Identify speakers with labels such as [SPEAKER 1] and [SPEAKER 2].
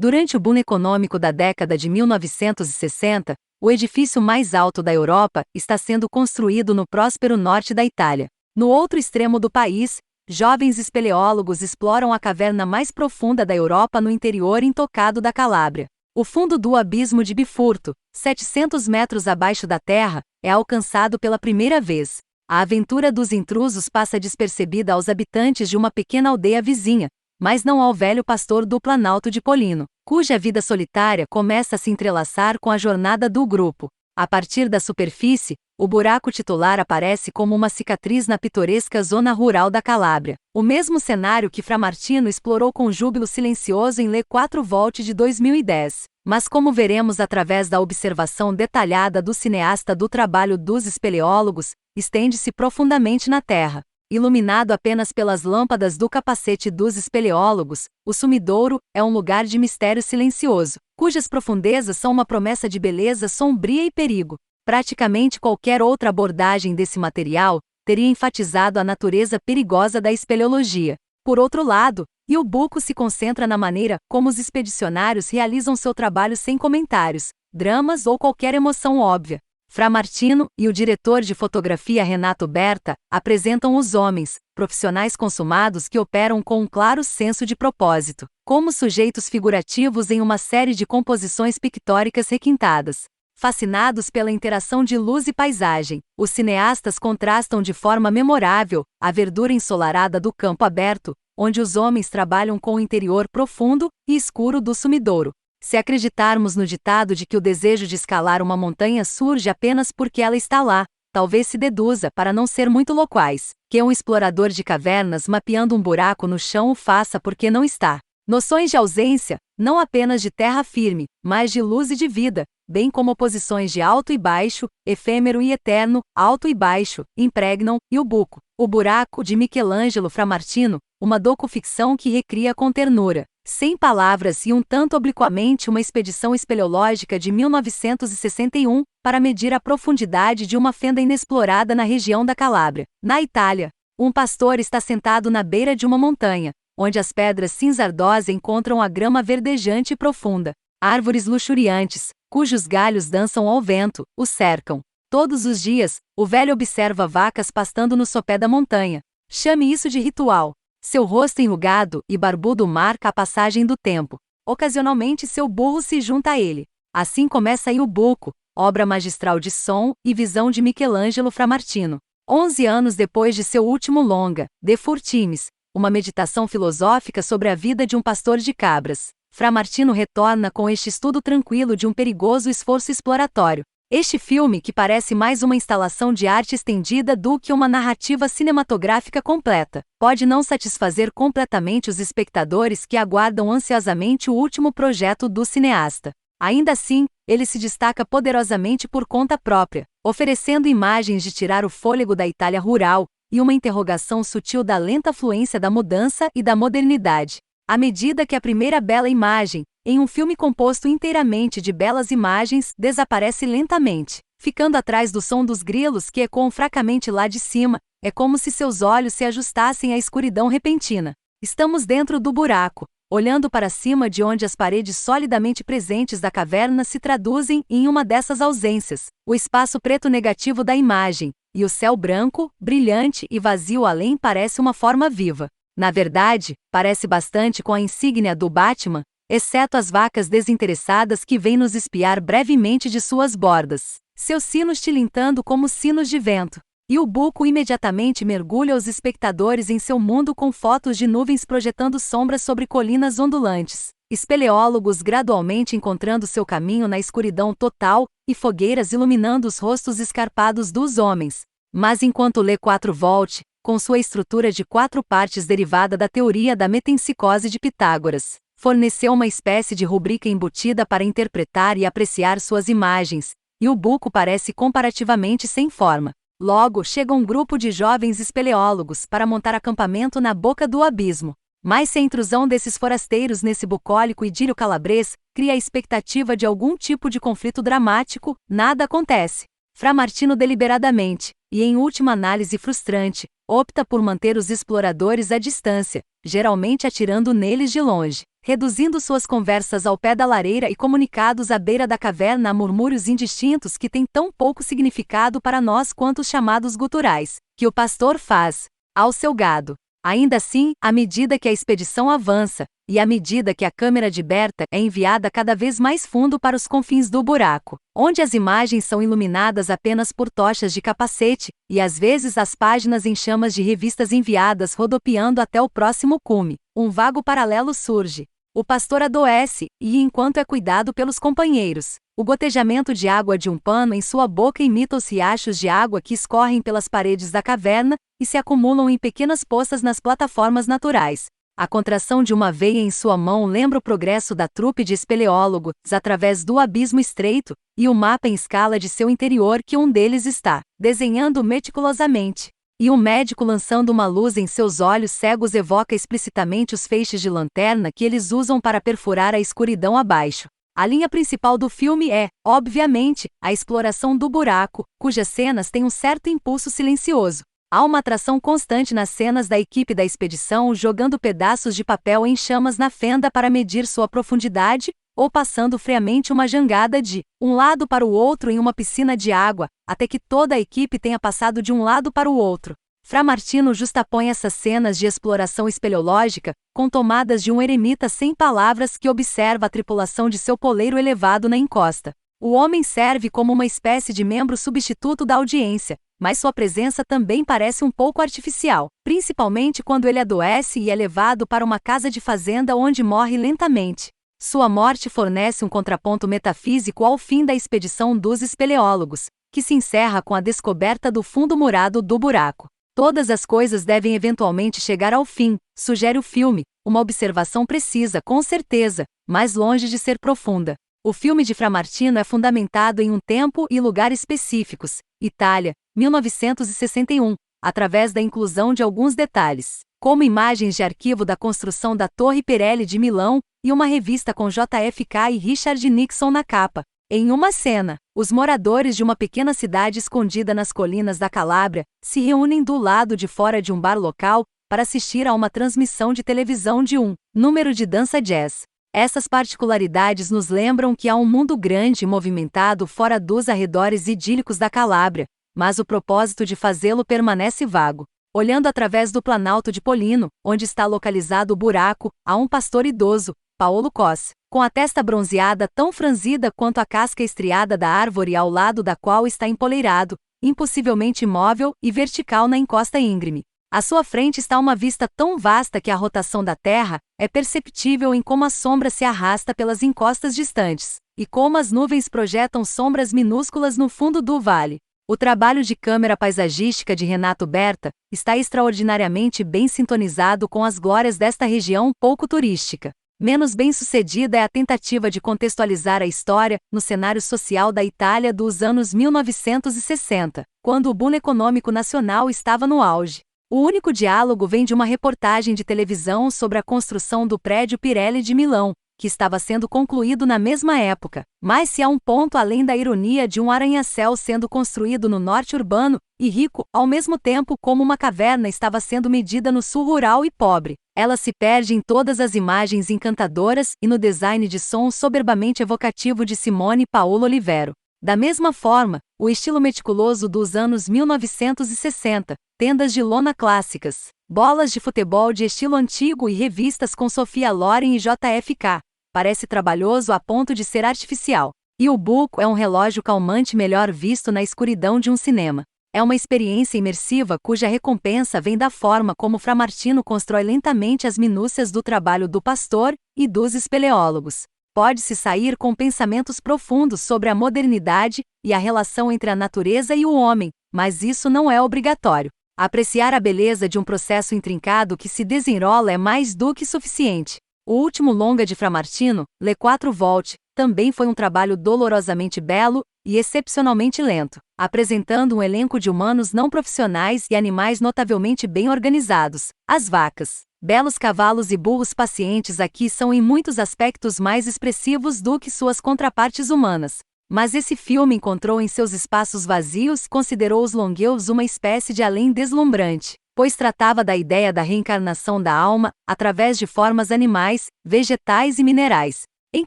[SPEAKER 1] Durante o boom econômico da década de 1960, o edifício mais alto da Europa está sendo construído no próspero norte da Itália. No outro extremo do país, jovens espeleólogos exploram a caverna mais profunda da Europa no interior intocado da Calábria. O fundo do abismo de Bifurto, 700 metros abaixo da terra, é alcançado pela primeira vez. A aventura dos intrusos passa despercebida aos habitantes de uma pequena aldeia vizinha, mas não ao velho pastor do Planalto de Polino, cuja vida solitária começa a se entrelaçar com a jornada do grupo. A partir da superfície, o buraco titular aparece como uma cicatriz na pitoresca zona rural da Calábria, o mesmo cenário que Fra Martino explorou com júbilo silencioso em Le 4 Volte de 2010. Mas como veremos através da observação detalhada do cineasta do trabalho dos espeleólogos, estende-se profundamente na Terra. Iluminado apenas pelas lâmpadas do capacete dos espeleólogos, o sumidouro é um lugar de mistério silencioso, cujas profundezas são uma promessa de beleza sombria e perigo. Praticamente qualquer outra abordagem desse material teria enfatizado a natureza perigosa da espeleologia. Por outro lado, o Buco se concentra na maneira como os expedicionários realizam seu trabalho sem comentários, dramas ou qualquer emoção óbvia. Fra Martino e o diretor de fotografia Renato Berta apresentam os homens, profissionais consumados que operam com um claro senso de propósito, como sujeitos figurativos em uma série de composições pictóricas requintadas. Fascinados pela interação de luz e paisagem, os cineastas contrastam de forma memorável a verdura ensolarada do campo aberto, onde os homens trabalham com o interior profundo e escuro do sumidouro. Se acreditarmos no ditado de que o desejo de escalar uma montanha surge apenas porque ela está lá, talvez se deduza, para não ser muito loquaz, que um explorador de cavernas mapeando um buraco no chão o faça porque não está. Noções de ausência, não apenas de terra firme, mas de luz e de vida, bem como oposições de alto e baixo, efêmero e eterno, alto e baixo, impregnam, e o Buco, o buraco de Michelangelo Fra Martino, uma docuficção que recria com ternura, sem palavras e um tanto obliquamente uma expedição espeleológica de 1961, para medir a profundidade de uma fenda inexplorada na região da Calábria. Na Itália, um pastor está sentado na beira de uma montanha, onde as pedras cinzardosas encontram a grama verdejante e profunda. Árvores luxuriantes, cujos galhos dançam ao vento, o cercam. Todos os dias, o velho observa vacas pastando no sopé da montanha. Chame isso de ritual. Seu rosto enrugado e barbudo marca a passagem do tempo. Ocasionalmente seu burro se junta a ele. Assim começa aí o Buco, obra magistral de som e visão de Michelangelo Fra Martino. 11 anos depois de seu último longa, De Furtimis, uma meditação filosófica sobre a vida de um pastor de cabras, Fra Martino retorna com este estudo tranquilo de um perigoso esforço exploratório. Este filme, que parece mais uma instalação de arte estendida do que uma narrativa cinematográfica completa, pode não satisfazer completamente os espectadores que aguardam ansiosamente o último projeto do cineasta. Ainda assim, ele se destaca poderosamente por conta própria, oferecendo imagens de tirar o fôlego da Itália rural e uma interrogação sutil da lenta fluência da mudança e da modernidade. À medida que a primeira bela imagem, em um filme composto inteiramente de belas imagens, desaparece lentamente, ficando atrás do som dos grilos que ecoam fracamente lá de cima, é como se seus olhos se ajustassem à escuridão repentina. Estamos dentro do buraco, olhando para cima de onde as paredes solidamente presentes da caverna se traduzem em uma dessas ausências, o espaço preto negativo da imagem, e o céu branco, brilhante e vazio além parece uma forma viva. Na verdade, parece bastante com a insígnia do Batman, exceto as vacas desinteressadas que vêm nos espiar brevemente de suas bordas, seus sinos tilintando como sinos de vento. E o Buco imediatamente mergulha os espectadores em seu mundo com fotos de nuvens projetando sombras sobre colinas ondulantes, espeleólogos gradualmente encontrando seu caminho na escuridão total, e fogueiras iluminando os rostos escarpados dos homens. Mas enquanto Le 4 Volte, com sua estrutura de 4 partes derivada da teoria da metempsicose de Pitágoras, forneceu uma espécie de rubrica embutida para interpretar e apreciar suas imagens, e o Buco parece comparativamente sem forma. Logo chega um grupo de jovens espeleólogos para montar acampamento na boca do abismo. Mas se a intrusão desses forasteiros nesse bucólico idílio calabrês cria a expectativa de algum tipo de conflito dramático, nada acontece. Fra Martino deliberadamente, e em última análise frustrante, opta por manter os exploradores à distância, geralmente atirando neles de longe. reduzindo suas conversas ao pé da lareira e comunicados à beira da caverna a murmúrios indistintos que têm tão pouco significado para nós quanto os chamados guturais, que o pastor faz ao seu gado. Ainda assim, à medida que a expedição avança, e à medida que a câmera de Berta é enviada cada vez mais fundo para os confins do buraco, onde as imagens são iluminadas apenas por tochas de capacete, e às vezes as páginas em chamas de revistas enviadas rodopiando até o próximo cume, um vago paralelo surge. O pastor adoece, e enquanto é cuidado pelos companheiros, o gotejamento de água de um pano em sua boca imita os riachos de água que escorrem pelas paredes da caverna e se acumulam em pequenas poças nas plataformas naturais. A contração de uma veia em sua mão lembra o progresso da trupe de espeleólogos através do abismo estreito, e o mapa em escala de seu interior que um deles está desenhando meticulosamente. E um médico lançando uma luz em seus olhos cegos evoca explicitamente os feixes de lanterna que eles usam para perfurar a escuridão abaixo. A linha principal do filme é, obviamente, a exploração do buraco, cujas cenas têm um certo impulso silencioso. Há uma atração constante nas cenas da equipe da expedição jogando pedaços de papel em chamas na fenda para medir sua profundidade, ou passando friamente uma jangada de um lado para o outro em uma piscina de água, até que toda a equipe tenha passado de um lado para o outro. Fra Martino justapõe essas cenas de exploração espeleológica com tomadas de um eremita sem palavras que observa a tripulação de seu poleiro elevado na encosta. O homem serve como uma espécie de membro substituto da audiência, mas sua presença também parece um pouco artificial, principalmente quando ele adoece e é levado para uma casa de fazenda onde morre lentamente. Sua morte fornece um contraponto metafísico ao fim da expedição dos espeleólogos, que se encerra com a descoberta do fundo murado do buraco. Todas as coisas devem eventualmente chegar ao fim, sugere o filme, uma observação precisa, com certeza, mas longe de ser profunda. O filme de Fra Martino é fundamentado em um tempo e lugar específicos, Itália, 1961, através da inclusão de alguns detalhes, como imagens de arquivo da construção da Torre Pirelli de Milão e uma revista com JFK e Richard Nixon na capa. Em uma cena, os moradores de uma pequena cidade escondida nas colinas da Calábria se reúnem do lado de fora de um bar local para assistir a uma transmissão de televisão de um número de dança jazz. Essas particularidades nos lembram que há um mundo grande e movimentado fora dos arredores idílicos da Calábria, mas o propósito de fazê-lo permanece vago. Olhando através do Planalto de Polino, onde está localizado o buraco, há um pastor idoso, Paolo Cos, com a testa bronzeada tão franzida quanto a casca estriada da árvore ao lado da qual está empoleirado, impossivelmente imóvel e vertical na encosta íngreme. À sua frente está uma vista tão vasta que a rotação da Terra é perceptível em como a sombra se arrasta pelas encostas distantes, e como as nuvens projetam sombras minúsculas no fundo do vale. O trabalho de câmera paisagística de Renato Berta está extraordinariamente bem sintonizado com as glórias desta região pouco turística. Menos bem-sucedida é a tentativa de contextualizar a história no cenário social da Itália dos anos 1960, quando o boom econômico nacional estava no auge. O único diálogo vem de uma reportagem de televisão sobre a construção do prédio Pirelli de Milão, que estava sendo concluído na mesma época, mas se há um ponto além da ironia de um arranha-céu sendo construído no norte urbano e rico, ao mesmo tempo como uma caverna estava sendo medida no sul rural e pobre, ela se perde em todas as imagens encantadoras e no design de som soberbamente evocativo de Simone Paolo Olivero. Da mesma forma, o estilo meticuloso dos anos 1960, tendas de lona clássicas, bolas de futebol de estilo antigo e revistas com Sofia Loren e JFK, parece trabalhoso a ponto de ser artificial. E o buco é um relógio calmante melhor visto na escuridão de um cinema. É uma experiência imersiva cuja recompensa vem da forma como Fra Martino constrói lentamente as minúcias do trabalho do pastor e dos espeleólogos. Pode-se sair com pensamentos profundos sobre a modernidade e a relação entre a natureza e o homem, mas isso não é obrigatório. Apreciar a beleza de um processo intrincado que se desenrola é mais do que suficiente. O último longa de Fra Martino, Le Quattro Volte, também foi um trabalho dolorosamente belo e excepcionalmente lento, apresentando um elenco de humanos não profissionais e animais notavelmente bem organizados. As vacas, belos cavalos e burros pacientes aqui são em muitos aspectos mais expressivos do que suas contrapartes humanas. Mas esse filme encontrou em seus espaços vazios e considerou os longueus uma espécie de além deslumbrante. pois tratava da ideia da reencarnação da alma através de formas animais, vegetais e minerais. Em